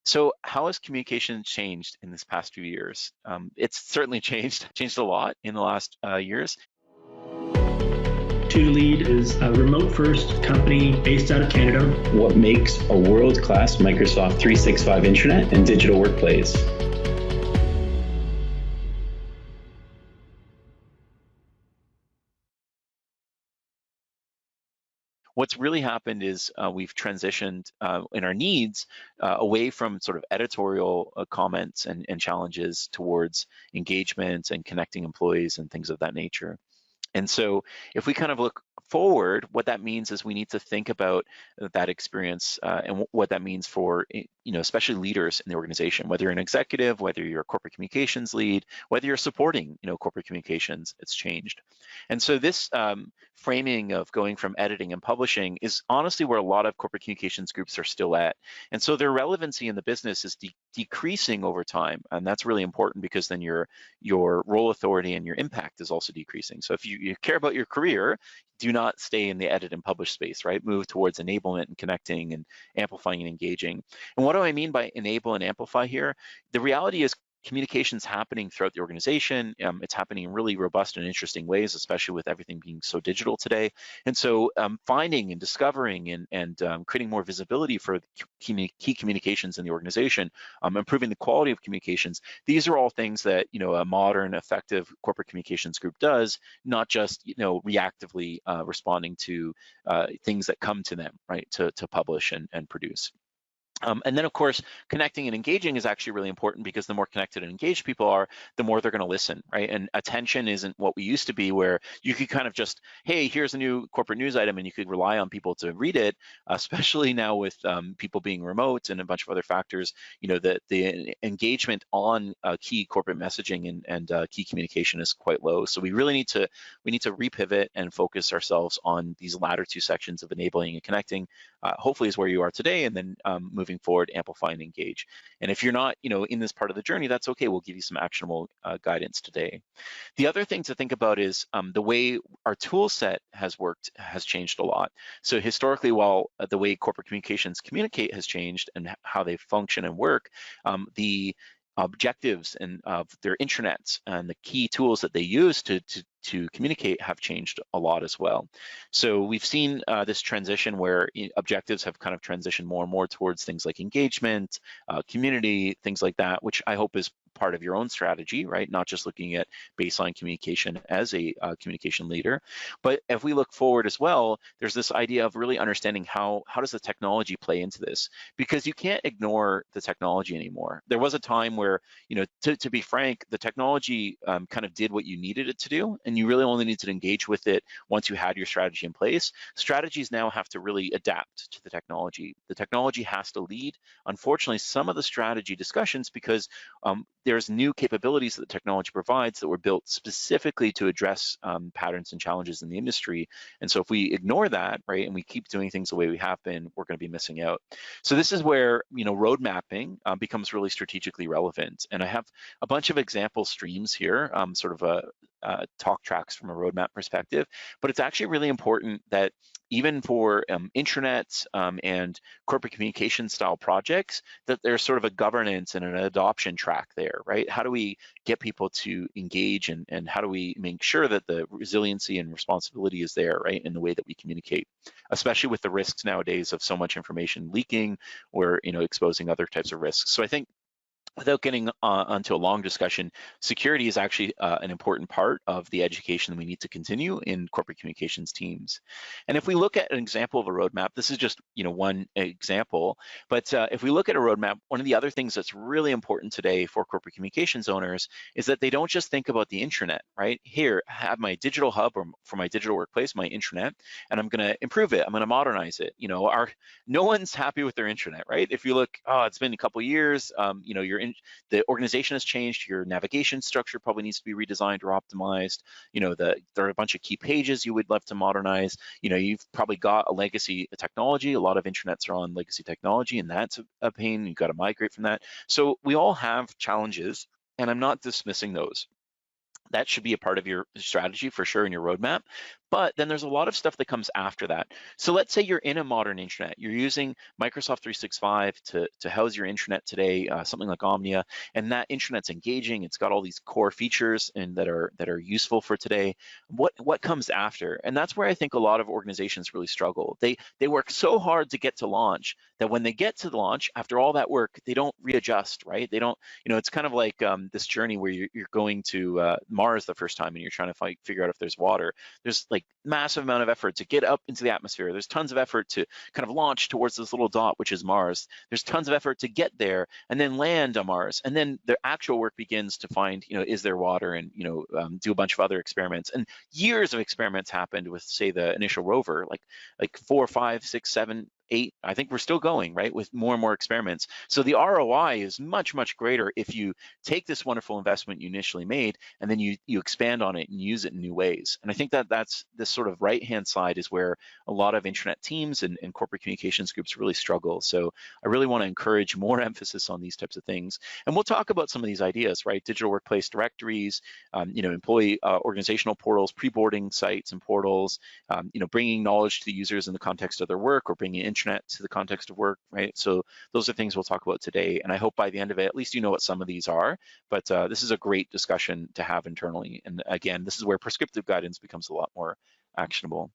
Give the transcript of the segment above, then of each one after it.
So how has communication changed in this past few years? It's certainly changed a lot in the last years. Lead is a remote-first company based out of Canada. What makes a world-class Microsoft 365 Intranet and Digital Workplace? What's really happened is we've transitioned in our needs away from sort of editorial comments and challenges towards engagement and connecting employees and things of that nature. And so if we kind of look forward, what that means is we need to think about that experience and what that means for, especially leaders in the organization, whether you're an executive, whether you're a corporate communications lead, whether you're supporting, corporate communications, it's changed. And so this framing of going from editing and publishing is honestly where a lot of corporate communications groups are still at. And so their relevancy in the business is decreasing over time. And that's really important because then your role authority and your impact is also decreasing. So if you care about your career, do not stay in the edit and publish space, right? Move towards enablement and connecting and amplifying and engaging. And what do I mean by enable and amplify here? The reality is communication's happening throughout the organization. It's happening in really robust and interesting ways, especially with everything being so digital today. And so finding and discovering and creating more visibility for key communications in the organization, improving the quality of communications, these are all things that a modern, effective corporate communications group does, not just reactively responding to things that come to them, right, to publish and produce. And then, of course, connecting and engaging is actually really important because the more connected and engaged people are, the more they're going to listen, right? And attention isn't what we used to be, where you could kind of just, hey, here's a new corporate news item, and you could rely on people to read it, especially now with people being remote and a bunch of other factors. The engagement on key corporate messaging and key communication is quite low. So we really need to repivot and focus ourselves on these latter two sections of enabling and connecting. Hopefully is where you are today, and then moving forward, amplify and engage. And if you're not, in this part of the journey, that's okay. We'll give you some actionable guidance today. The other thing to think about is the way our tool set has worked has changed a lot. So historically, while the way corporate communications communicate has changed and how they function and work, the objectives and of their intranets and the key tools that they use to communicate have changed a lot as well. So we've seen this transition where objectives have kind of transitioned more and more towards things like engagement, community, things like that, which I hope is part of your own strategy, right? Not just looking at baseline communication as a communication leader. But if we look forward as well, there's this idea of really understanding how does the technology play into this? Because you can't ignore the technology anymore. There was a time where, to be frank, the technology kind of did what you needed it to do, and you really only needed to engage with it once you had your strategy in place. Strategies now have to really adapt to the technology. The technology has to lead, unfortunately, some of the strategy discussions because there's new capabilities that the technology provides that were built specifically to address patterns and challenges in the industry. And so if we ignore that, right, and we keep doing things the way we have been, we're going to be missing out. So this is where, road mapping becomes really strategically relevant. And I have a bunch of example streams here, sort of talk tracks from a roadmap perspective, but it's actually really important that even for intranets and corporate communication style projects, that there's sort of a governance and an adoption track there, right? How do we get people to engage and how do we make sure that the resiliency and responsibility is there, right, in the way that we communicate, especially with the risks nowadays of so much information leaking or, exposing other types of risks. So I think without getting onto a long discussion, security is actually an important part of the education that we need to continue in corporate communications teams. And if we look at an example of a roadmap, this is just one example, but if we look at a roadmap, one of the other things that's really important today for corporate communications owners is that they don't just think about the intranet, right? Here, I have my digital hub or for my digital workplace, my intranet, and I'm going to improve it. I'm going to modernize it. No one's happy with their intranet, right? If you look, it's been a couple years, the organization has changed, your navigation structure probably needs to be redesigned or optimized. There are a bunch of key pages you would love to modernize. You've probably got a legacy technology. A lot of intranets are on legacy technology, and that's a pain. You've got to migrate from that. So we all have challenges, and I'm not dismissing those. That should be a part of your strategy for sure in your roadmap. But then there's a lot of stuff that comes after that. So let's say you're in a modern intranet, you're using Microsoft 365 to house your intranet today, something like Omnia, and that intranet's engaging. It's got all these core features and that are useful for today. What comes after? And that's where I think a lot of organizations really struggle. They work so hard to get to launch that when they get to the launch, after all that work, they don't readjust, right? They don't, it's kind of like this journey where you're going to Mars the first time and you're trying to figure out if there's water. There's like massive amount of effort to get up into the atmosphere. There's tons of effort to kind of launch towards this little dot, which is Mars. There's tons of effort to get there and then land on Mars. And then the actual work begins to find, is there water, and, do a bunch of other experiments. And years of experiments happened with, say, the initial rover, like 4, 5, 6, 7, 8. I think we're still going, right, with more and more experiments. So the ROI is much, much greater if you take this wonderful investment you initially made and then you expand on it and use it in new ways. And I think that's this sort of right-hand side is where a lot of intranet teams and corporate communications groups really struggle. So I really want to encourage more emphasis on these types of things. And we'll talk about some of these ideas, right? Digital workplace directories, employee organizational portals, pre-boarding sites and portals, bringing knowledge to the users in the context of their work, or bringing intranet to the context of work, right? So those are things we'll talk about today. And I hope by the end of it, at least you know what some of these are, but this is a great discussion to have internally. And again, this is where prescriptive guidance becomes a lot more actionable.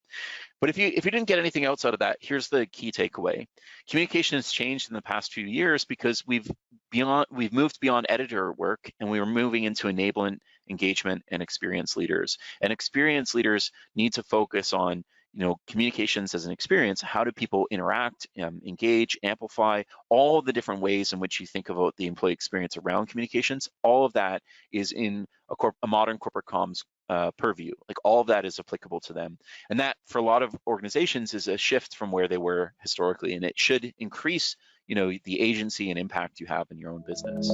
But if you didn't get anything else out of that, here's the key takeaway. Communication has changed in the past few years because we've moved beyond editor work, and we were moving into enablement, engagement, and experience leaders. And experience leaders need to focus on communications as an experience. How do people interact, engage, amplify, all of the different ways in which you think about the employee experience around communications? All of that is in a modern corporate comms purview. Like, all of that is applicable to them. And that, for a lot of organizations, is a shift from where they were historically, and it should increase the agency and impact you have in your own business.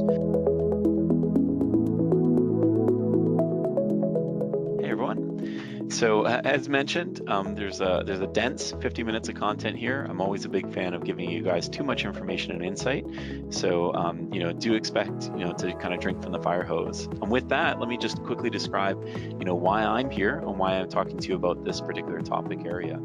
Hey everyone. So as mentioned, there's a dense 50 minutes of content here. I'm always a big fan of giving you guys too much information and insight. So do expect to kind of drink from the fire hose. And with that, let me just quickly describe why I'm here and why I'm talking to you about this particular topic area.